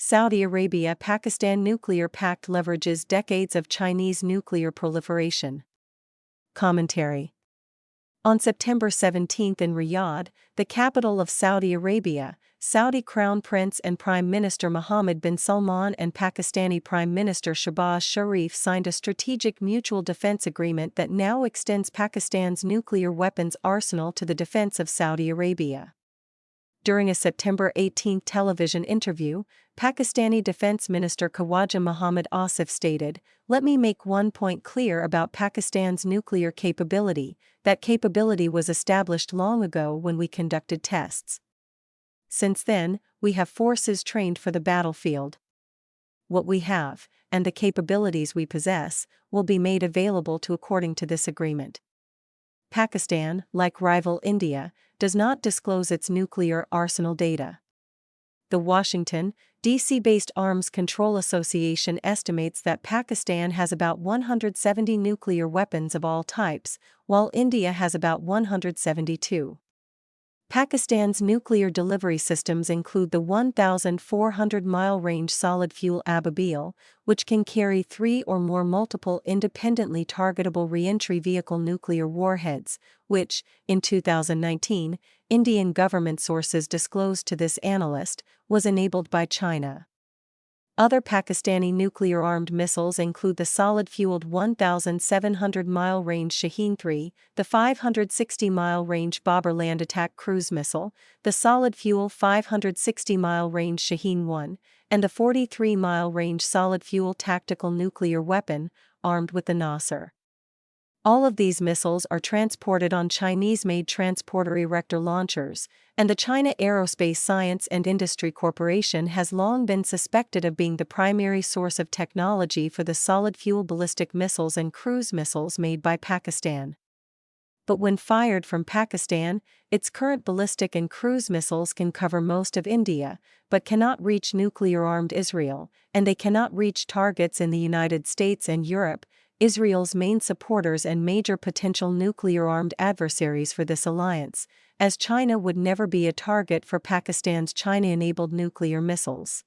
Saudi Arabia-Pakistan nuclear pact leverages decades of Chinese nuclear proliferation. Commentary. On September 17 in Riyadh, the capital of Saudi Arabia, Saudi Crown Prince and Prime Minister Mohammed bin Salman and Pakistani Prime Minister Shehbaz Sharif signed a strategic mutual defense agreement that now extends Pakistan's nuclear weapons arsenal to the defense of Saudi Arabia. During a September 18 television interview, Pakistani Defense Minister Khawaja Mohammad Asif stated, "Let me make one point clear about Pakistan's nuclear capability. That capability was established long ago when we conducted tests. Since then, we have forces trained for the battlefield. What we have, and the capabilities we possess, will be made available to according to this agreement." Pakistan, like rival India, does not disclose its nuclear arsenal data. The Washington, D.C.-based Arms Control Association estimates that Pakistan has about 170 nuclear weapons of all types, while India has about 172. Pakistan's nuclear delivery systems include the 1,400-mile range solid-fuel Ababil, which can carry 3 or more multiple independently targetable reentry vehicle nuclear warheads, which, in 2019, Indian government sources disclosed to this analyst, was enabled by China. Other Pakistani nuclear-armed missiles include the solid-fueled 1,700-mile range Shaheen-3, the 560-mile range Babur land attack cruise missile, the solid-fuel 560-mile range Shaheen-1, and the 43-mile range solid-fuel tactical nuclear weapon, armed with the Nasser. All of these missiles are transported on Chinese-made transporter-erector launchers, and the China Aerospace Science and Industry Corporation has long been suspected of being the primary source of technology for the solid-fuel ballistic missiles and cruise missiles made by Pakistan. But when fired from Pakistan, its current ballistic and cruise missiles can cover most of India, but cannot reach nuclear-armed Israel, and they cannot reach targets in the United States and Europe, Israel's main supporters and major potential nuclear-armed adversaries for this alliance, as China would never be a target for Pakistan's China-enabled nuclear missiles.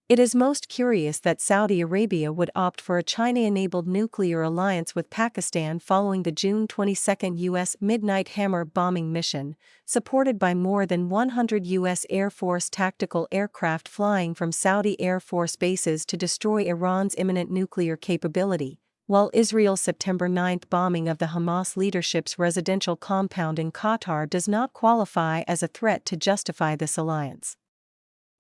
It is most curious that Saudi Arabia would opt for a China-enabled nuclear alliance with Pakistan following the June 22 U.S. Midnight Hammer bombing mission, supported by more than 100 U.S. Air Force tactical aircraft flying from Saudi Air Force bases to destroy Iran's imminent nuclear capability, while Israel's September 9 bombing of the Hamas leadership's residential compound in Qatar does not qualify as a threat to justify this alliance.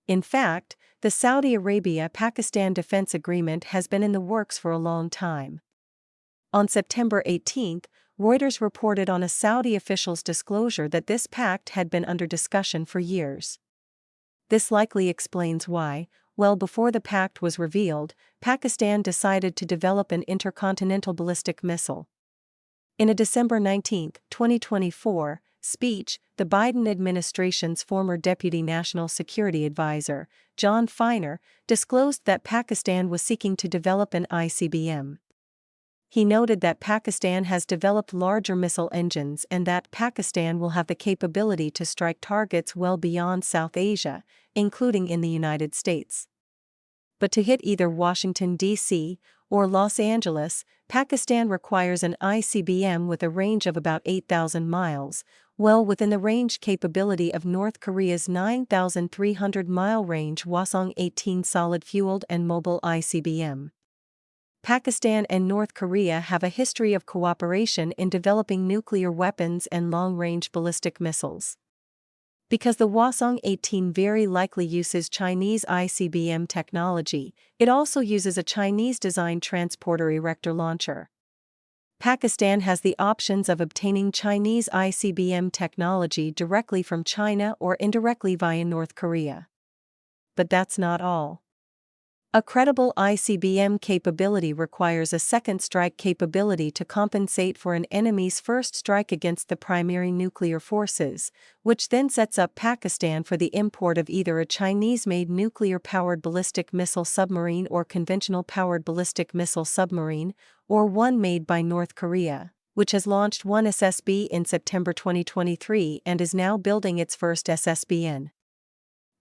In fact, the Saudi Arabia-Pakistan defense agreement has been in the works for a long time. On September 18, Reuters reported on a Saudi official's disclosure that this pact had been under discussion for years. This likely explains why, well before the pact was revealed, Pakistan decided to develop an intercontinental ballistic missile. In a December 19, 2024, speech, the Biden administration's former Deputy National Security Advisor, John Feiner, disclosed that Pakistan was seeking to develop an ICBM. He noted that Pakistan has developed larger missile engines and that Pakistan will have the capability to strike targets well beyond South Asia, including in the United States. But to hit either Washington, D.C., or Los Angeles, Pakistan requires an ICBM with a range of about 8,000 miles, well within the range capability of North Korea's 9,300-mile range Hwasong-18 solid-fueled and mobile ICBM. Pakistan and North Korea have a history of cooperation in developing nuclear weapons and long-range ballistic missiles. Because the Hwasong-18 very likely uses Chinese ICBM technology, it also uses a Chinese-designed transporter-erector launcher. Pakistan has the options of obtaining Chinese ICBM technology directly from China or indirectly via North Korea. But that's not all. A credible ICBM capability requires a second strike capability to compensate for an enemy's first strike against the primary nuclear forces, which then sets up Pakistan for the import of either a Chinese-made nuclear-powered ballistic missile submarine or conventional-powered ballistic missile submarine, or one made by North Korea, which has launched one SSB in September 2023 and is now building its first SSBN.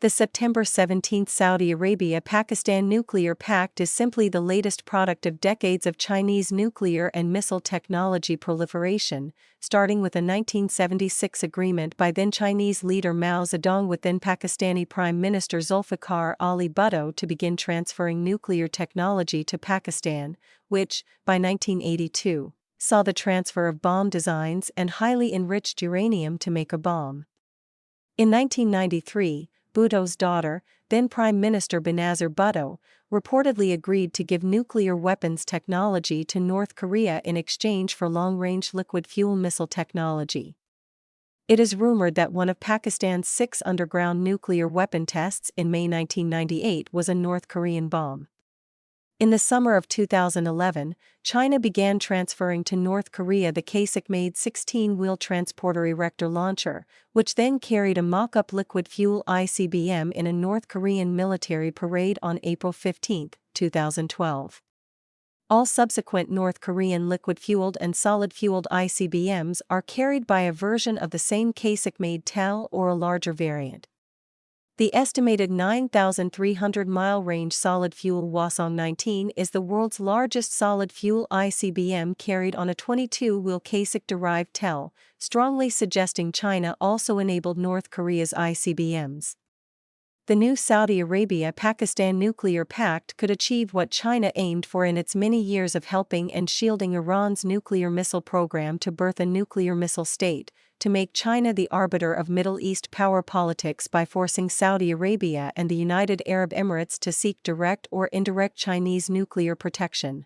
The September 17 Saudi Arabia-Pakistan nuclear pact is simply the latest product of decades of Chinese nuclear and missile technology proliferation, starting with a 1976 agreement by then Chinese leader Mao Zedong with then Pakistani Prime Minister Zulfikar Ali Bhutto to begin transferring nuclear technology to Pakistan, which, by 1982, saw the transfer of bomb designs and highly enriched uranium to make a bomb. In 1993, Bhutto's daughter, then Prime Minister Benazir Bhutto, reportedly agreed to give nuclear weapons technology to North Korea in exchange for long-range liquid fuel missile technology. It is rumored that one of Pakistan's 6 underground nuclear weapon tests in May 1998 was a North Korean bomb. In the summer of 2011, China began transferring to North Korea the CASIC-made 16-wheel transporter erector launcher, which then carried a mock-up liquid fuel ICBM in a North Korean military parade on April 15, 2012. All subsequent North Korean liquid-fueled and solid-fueled ICBMs are carried by a version of the same CASIC-made TEL or a larger variant. The estimated 9,300-mile range solid-fuel Hwasong-19 is the world's largest solid-fuel ICBM carried on a 22-wheel CASIC-derived TEL, strongly suggesting China also enabled North Korea's ICBMs. The new Saudi Arabia-Pakistan nuclear pact could achieve what China aimed for in its many years of helping and shielding Iran's nuclear missile program to birth a nuclear missile state, to make China the arbiter of Middle East power politics by forcing Saudi Arabia and the United Arab Emirates to seek direct or indirect Chinese nuclear protection.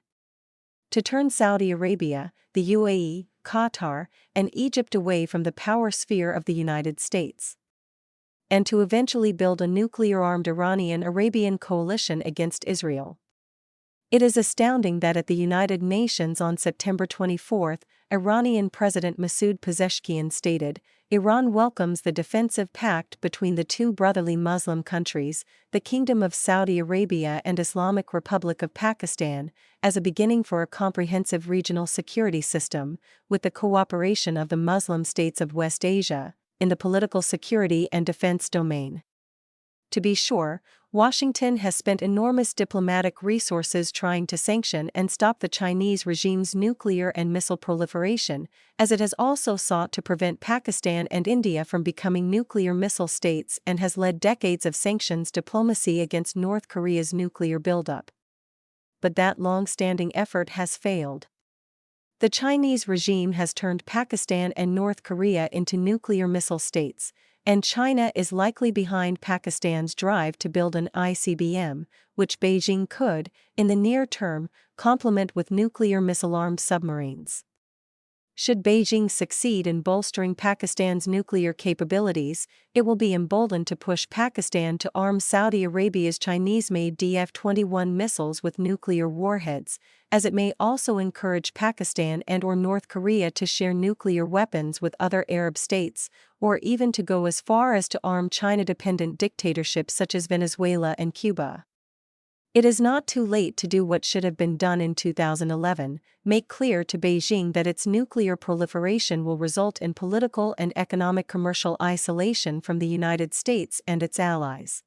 To turn Saudi Arabia, the UAE, Qatar, and Egypt away from the power sphere of the United States. And to eventually build a nuclear-armed Iranian-Arabian coalition against Israel. It is astounding that at the United Nations on September 24, Iranian President Masoud Pezeshkian stated, Iran welcomes the defensive pact between the two brotherly Muslim countries, the Kingdom of Saudi Arabia and Islamic Republic of Pakistan, as a beginning for a comprehensive regional security system, with the cooperation of the Muslim states of West Asia, in the political security and defense domain. To be sure, Washington has spent enormous diplomatic resources trying to sanction and stop the Chinese regime's nuclear and missile proliferation, as it has also sought to prevent Pakistan and India from becoming nuclear missile states and has led decades of sanctions diplomacy against North Korea's nuclear buildup. But that long-standing effort has failed. The Chinese regime has turned Pakistan and North Korea into nuclear missile states, and China is likely behind Pakistan's drive to build an ICBM, which Beijing could, in the near term, complement with nuclear missile-armed submarines. Should Beijing succeed in bolstering Pakistan's nuclear capabilities, it will be emboldened to push Pakistan to arm Saudi Arabia's Chinese-made DF-21 missiles with nuclear warheads, as it may also encourage Pakistan and/or North Korea to share nuclear weapons with other Arab states, or even to go as far as to arm China-dependent dictatorships such as Venezuela and Cuba. It is not too late to do what should have been done in 2011, make clear to Beijing that its nuclear proliferation will result in political and economic commercial isolation from the United States and its allies.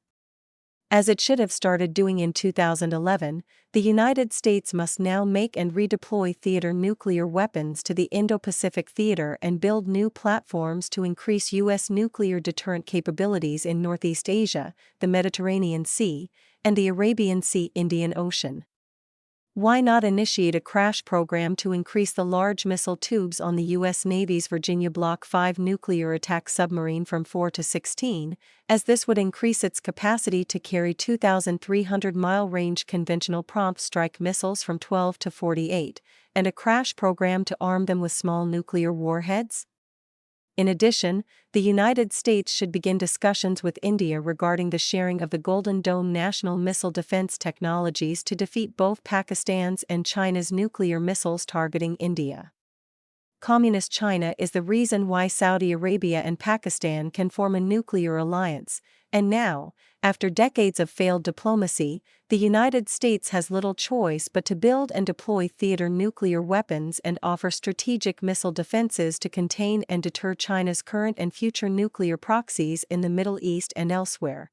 As it should have started doing in 2011, the United States must now make and redeploy theater nuclear weapons to the Indo-Pacific theater and build new platforms to increase U.S. nuclear deterrent capabilities in Northeast Asia, the Mediterranean Sea, and the Arabian Sea Indian Ocean. Why not initiate a crash program to increase the large missile tubes on the U.S. Navy's Virginia Block 5 nuclear attack submarine from 4 to 16, as this would increase its capacity to carry 2,300-mile range conventional prompt strike missiles from 12 to 48, and a crash program to arm them with small nuclear warheads? In addition, the United States should begin discussions with India regarding the sharing of the Golden Dome national missile defense technologies to defeat both Pakistan's and China's nuclear missiles targeting India. Communist China is the reason why Saudi Arabia and Pakistan can form a nuclear alliance, and now, after decades of failed diplomacy, the United States has little choice but to build and deploy theater nuclear weapons and offer strategic missile defenses to contain and deter China's current and future nuclear proxies in the Middle East and elsewhere.